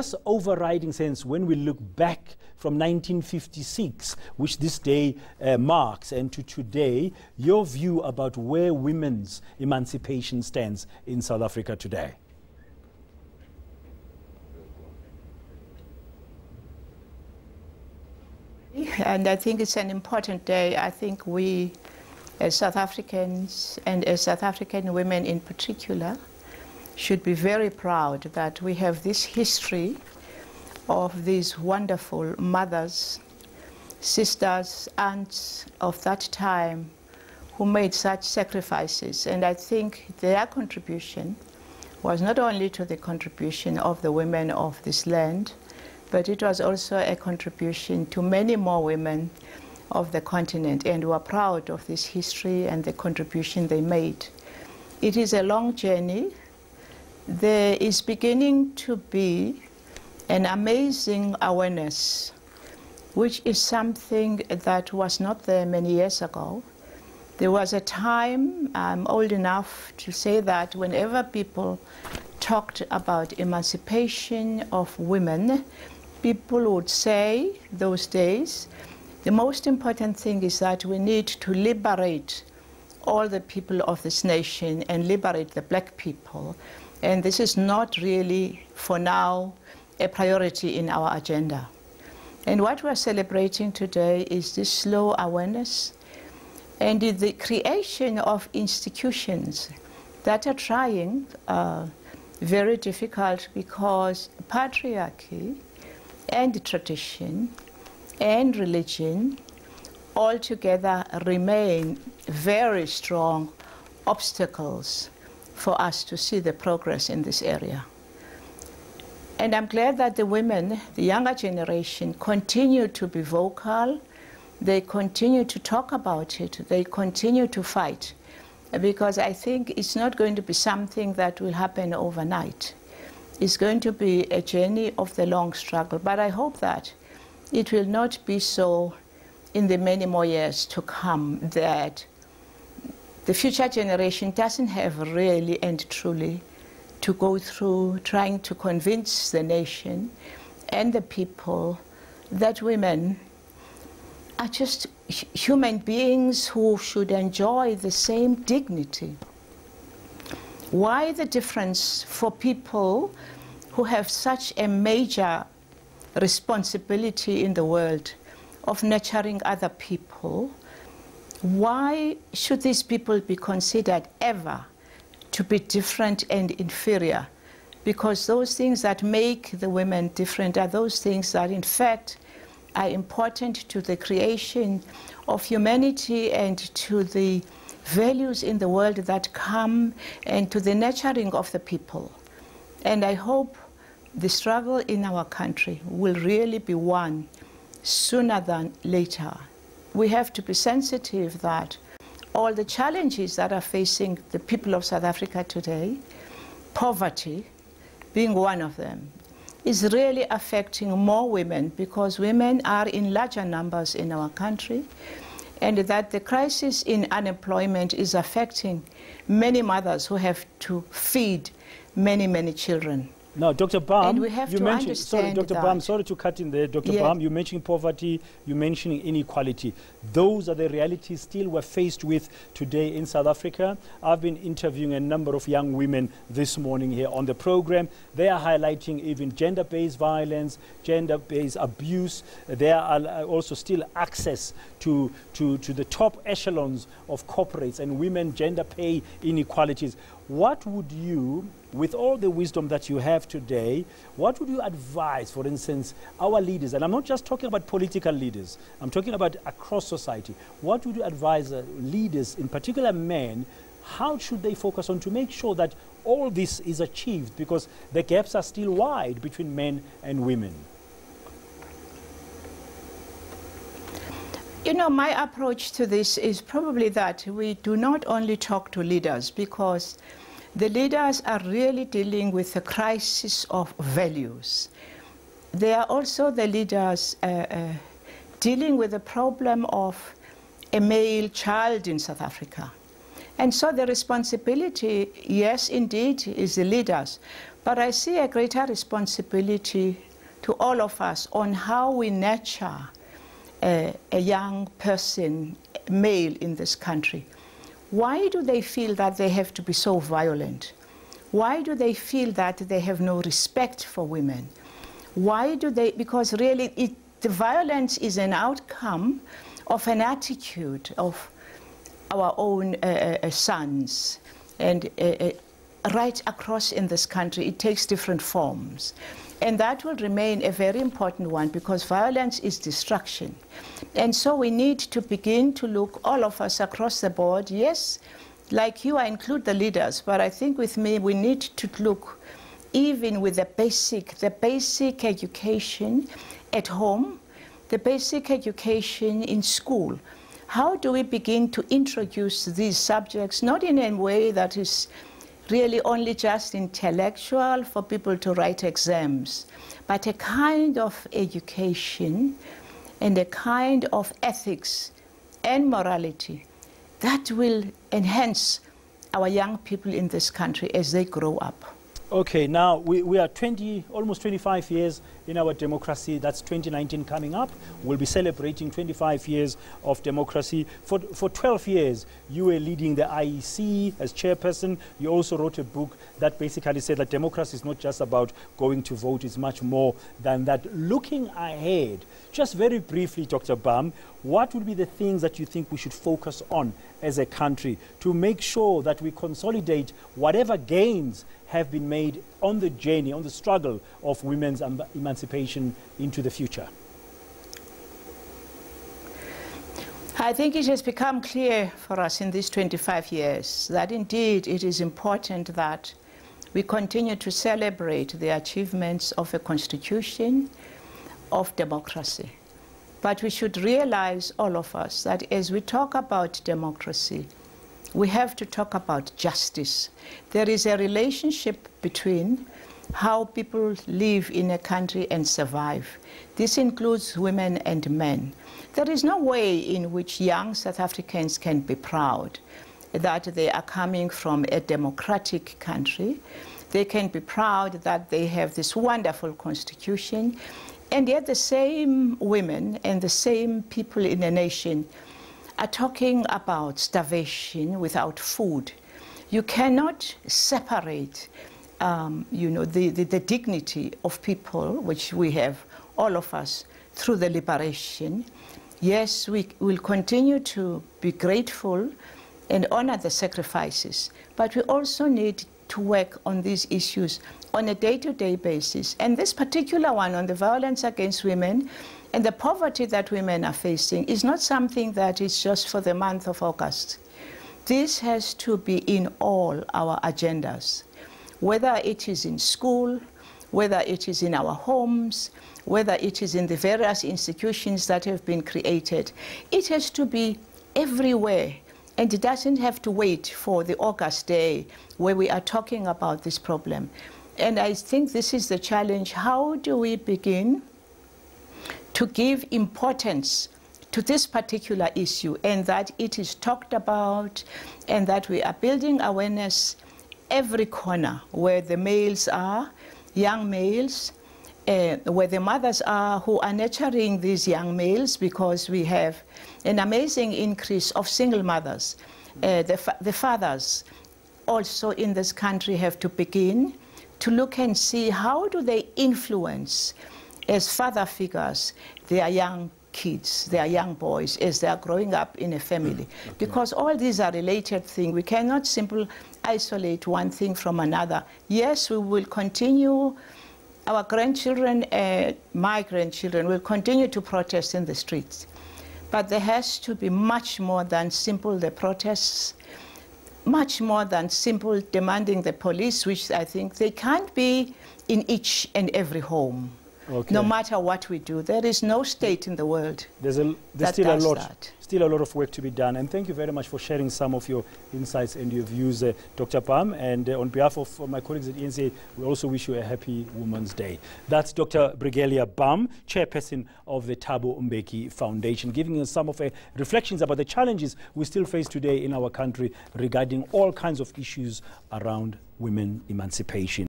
This overriding sense, when we look back from 1956, which this day marks, and to today, your view about where women's emancipation stands in South Africa today? And I think it's an important day. I think we, as South Africans, and as South African women in particular, should be very proud that we have this history of these wonderful mothers, sisters, aunts of that time who made such sacrifices. And I think their contribution was not only to the contribution of the women of this land, but it was also a contribution to many more women of the continent, and we are proud of this history and the contribution they made. It is a long journey. There is beginning to be an amazing awareness, which is something that was not there many years ago. There was a time, I'm old enough to say that whenever people talked about emancipation of women, people would say those days, the most important thing is that we need to liberate all the people of this nation and liberate the black people. And this is not really, for now, a priority in our agenda. And what we're celebrating today is this slow awareness and the creation of institutions that are trying, very difficult, because patriarchy and tradition and religion all together remain very strong obstacles for us to see the progress in this area. And I'm glad that the women, the younger generation, continue to be vocal. They continue to talk about it. They continue to fight, because I think it's not going to be something that will happen overnight. It's going to be a journey of the long struggle, but I hope that it will not be so in the many more years to come, that the future generation doesn't have really and truly to go through trying to convince the nation and the people that women are just human beings who should enjoy the same dignity. Why the difference for people who have such a major responsibility in the world of nurturing other people? Why should these people be considered ever to be different and inferior? Because those things that make the women different are those things that in fact are important to the creation of humanity and to the values in the world that come, and to the nurturing of the people. And I hope the struggle in our country will really be won sooner than later. We have to be sensitive that all the challenges that are facing the people of South Africa today, poverty being one of them, is really affecting more women, because women are in larger numbers in our country, and that the crisis in unemployment is affecting many mothers who have to feed many, many children. Now, Dr. Bam, and we have to understand sorry, Dr. Bam, sorry to cut in there. Dr. Bam, you mentioned poverty, you mentioned inequality. Those are the realities still we're faced with today in South Africa. I've been interviewing a number of young women this morning here on the program. They are highlighting even gender-based violence, gender-based abuse. There are also still access to the top echelons of corporates and women gender pay inequalities. What would you, with all the wisdom that you have today, what would you advise, for instance, our leaders? And I'm not just talking about political leaders, I'm talking about across society. What would you advise leaders, in particular men, how should they focus on to make sure that all this is achieved? Because the gaps are still wide between men and women. You know, my approach to this is probably that we do not only talk to leaders, because the leaders are really dealing with a crisis of values. They are also the leaders dealing with the problem of a male child in South Africa. And so the responsibility, yes, indeed, is the leaders. But I see a greater responsibility to all of us on how we nurture a young person, male in this country. Why do they feel that they have to be so violent? Why do they feel that they have no respect for women? Why do they, because really the violence is an outcome of an attitude of our own sons. And right across in this country, it takes different forms. And that will remain a very important one, because violence is destruction. And so we need to begin to look, all of us across the board, yes, like you, I include the leaders, but I think with me we need to look even with the basic education at home, the basic education in school. How do we begin to introduce these subjects, not in a way that is really only just intellectual for people to write exams, but a kind of education and a kind of ethics and morality that will enhance our young people in this country as they grow up. Okay, now we are almost 25 years in our democracy. That's 2019 coming up. We'll be celebrating 25 years of democracy. For 12 years, you were leading the IEC as chairperson. You also wrote a book that basically said that democracy is not just about going to vote, it's much more than that. Looking ahead, just very briefly, Dr. Bam, what would be the things that you think we should focus on as a country to make sure that we consolidate whatever gains have been made on the journey, on the struggle of women's emancipation into the future? I think it has become clear for us in these 25 years that indeed it is important that we continue to celebrate the achievements of a constitution of democracy. But we should realize, all of us, that as we talk about democracy, we have to talk about justice. There is a relationship between how people live in a country and survive. This includes women and men. There is no way in which young South Africans can be proud that they are coming from a democratic country. They can be proud that they have this wonderful constitution, and yet the same women and the same people in a nation are talking about starvation without food. You cannot separate the dignity of people, which we have, all of us, through the liberation. Yes, we will continue to be grateful and honor the sacrifices, but we also need to work on these issues on a day-to-day basis. And this particular one on the violence against women and the poverty that women are facing is not something that is just for the month of August. This has to be in all our agendas, whether it is in school, whether it is in our homes, whether it is in the various institutions that have been created. It has to be everywhere, and it doesn't have to wait for the August day where we are talking about this problem. And I think this is the challenge. How do we begin to give importance to this particular issue, and that it is talked about, and that we are building awareness every corner where the males are, young males, where the mothers are who are nurturing these young males, because we have an amazing increase of single mothers. The fathers also in this country have to begin to look and see how do they influence as father figures their young kids, their young boys, as they are growing up in a family. Okay. Because all these are related things. We cannot simply isolate one thing from another. Yes, we will continue, our grandchildren, my grandchildren will continue to protest in the streets. But there has to be much more than simple the protests, much more than simple demanding the police, which I think they can't be in each and every home. Okay. No matter what we do, there is no state in the world There's that still does a lot. that. Still a lot of work to be done, and thank you very much for sharing some of your insights and your views, Dr. Bam. And on behalf of my colleagues at ENCA, we also wish you a happy Women's Day. That's Dr. Brigalia Bam, Chairperson of the Thabo Mbeki Foundation, giving us some of reflections about the challenges we still face today in our country regarding all kinds of issues around women emancipation.